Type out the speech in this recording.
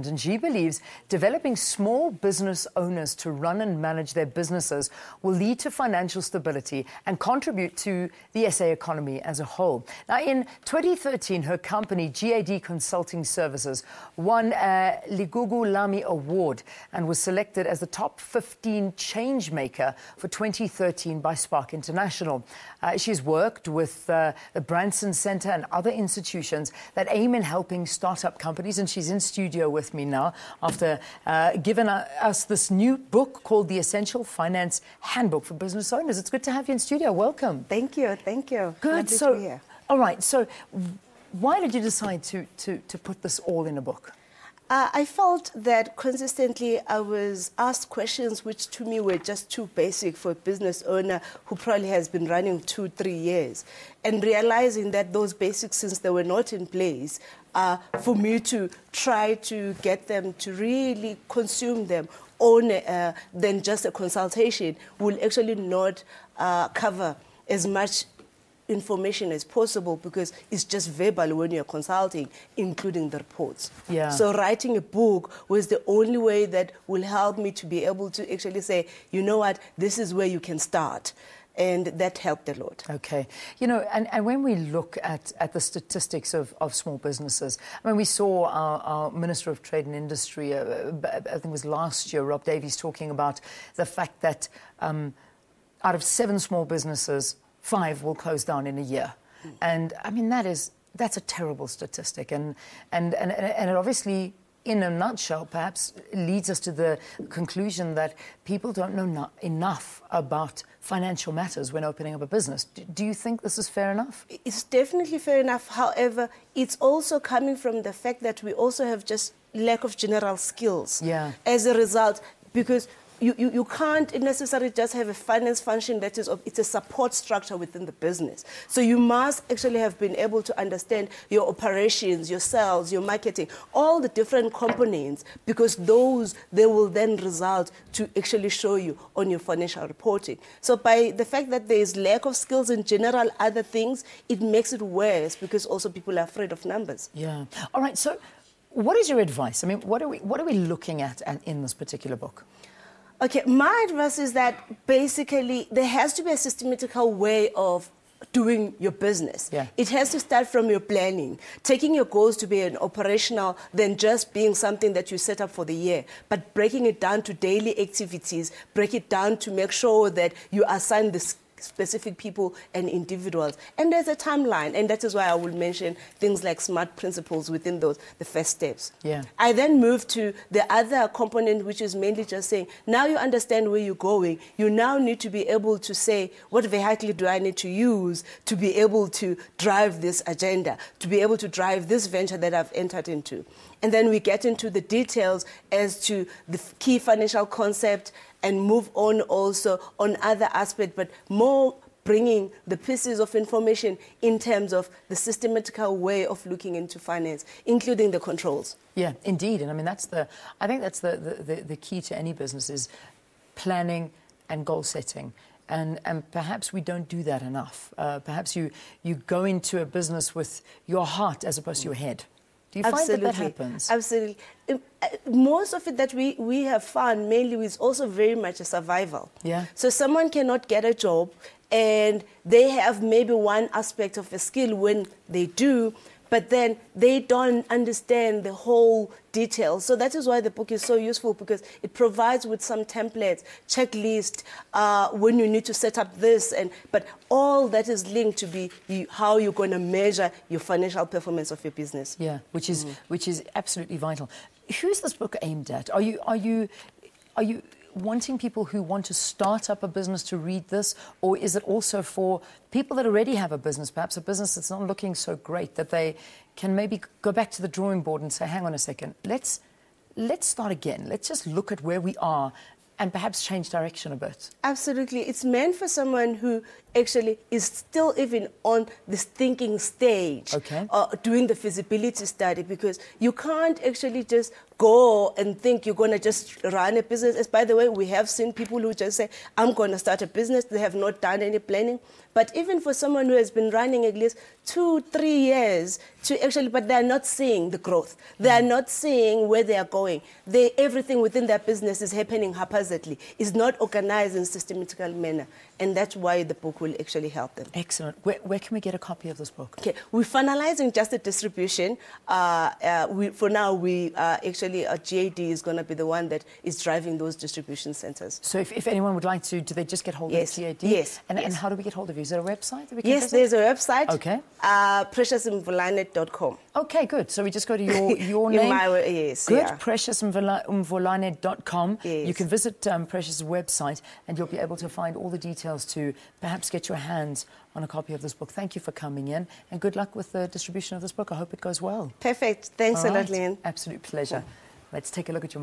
And she believes developing small business owners to run and manage their businesses will lead to financial stability and contribute to the SA economy as a whole. Now, in 2013, her company, GAD Consulting Services, won a Ligugu Lami award and was selected as the top 15 changemaker for 2013 by Spark International. She's worked with the Branson Center and other institutions that aim in helping startup companies, and she's in studio with me now after giving us this new book called The Essential Finance Handbook for Business Owners. It's good to have you in studio. Welcome. Thank you. Thank you. Good. Happy to be here. All right. So why did you decide to put this all in a book? I felt that consistently I was asked questions which to me were just too basic for a business owner who probably has been running 2-3 years. And realizing that those basics, since they were not in place, for me to try to get them to really consume them on than just a consultation will actually not cover as much information as possible, because it's just verbal when you're consulting, including the reports. Yeah. So writing a book was the only way that will help me to be able to actually say, you know what, this is where you can start. And that helped a lot. Okay. You know, and when we look at the statistics of small businesses, I mean, we saw our Minister of Trade and Industry, I think it was last year, Rob Davies, talking about the fact that out of 7 small businesses, 5 will close down in a year. And I mean, that's a terrible statistic. And it obviously, in a nutshell, perhaps leads us to the conclusion that people don't know enough about financial matters when opening up a business. Do you think this is fair enough? It's definitely fair enough. However, it's also coming from the fact that we also have just lack of general skills. Yeah. As a result, because you can't necessarily just have a finance function that is, it's a support structure within the business. So you must actually have been able to understand your operations, your sales, your marketing, all the different components, because they will then result to actually show you on your financial reporting. So by the fact that there is lack of skills in general, other things, it makes it worse, because also people are afraid of numbers. Yeah. All right. So what is your advice? I mean, what are we looking at in this particular book? Okay, my advice is that basically there has to be a systematical way of doing your business. Yeah. It has to start from your planning, taking your goals to be an operational than just being something that you set up for the year, but breaking it down to daily activities, break it down to make sure that you assign the specific people and individuals. And there's a timeline, and that is why I will mention things like SMART principles within the first steps. Yeah. I then move to the other component, which is mainly just saying, now you understand where you're going, you now need to be able to say, what vehicle do I need to use to be able to drive this agenda, to be able to drive this venture that I've entered into. And then we get into the details as to the key financial concept and move on also on other aspects, but more bringing the pieces of information in terms of the systematical way of looking into finance, including the controls. Yeah, indeed. And I mean, I think that's the key to any business is planning and goal setting. And perhaps we don't do that enough. Perhaps you go into a business with your heart as opposed to your head. Do you find that happens? Absolutely. Most of it that we have found mainly is also very much a survival. Yeah. So someone cannot get a job and they have maybe one aspect of a skill when they do, but then they don't understand the whole details. So that is why the book is so useful, because it provides with some templates, checklist, when you need to set up this, but all that is linked to be how you're going to measure your financial performance of your business. Yeah, which is absolutely vital. Who's this book aimed at? Are you wanting people who want to start up a business to read this, or is it also for people that already have a business, perhaps a business that's not looking so great, that they can maybe go back to the drawing board and say, hang on a second, let's start again. Let's just look at where we are and perhaps change direction a bit? Absolutely. It's meant for someone who actually is still even on this thinking stage, okay, doing the feasibility study, because you can't actually just go and think you're going to just run a business. As by the way, we have seen people who just say, I'm going to start a business. They have not done any planning. But even for someone who has been running at least 2-3 years but they're not seeing the growth. They are not seeing where they are going. Everything within their business is happening haphazardly. It's not organized in a systematical manner. And that's why the book will actually help them. Excellent. Where can we get a copy of this book? Okay, we're finalizing just the distribution. For now, actually, GAD is going to be the one that is driving those distribution centers. So if anyone would like to, do they just get hold of GAD? Yes. And how do we get hold of you? Is there a website that we can Yes, visit? there's a website. Okay. PreciousMvulane.com. Okay, good. So we just go to your name. Yes. Good. Yeah. PreciousMvulane.com. Yes. You can visit Precious' website and you'll be able to find all the details to perhaps get your hands on a copy of this book. Thank you for coming in and good luck with the distribution of this book. I hope it goes well. Perfect. Thanks a lot, Lynn. Absolute pleasure. Let's take a look at your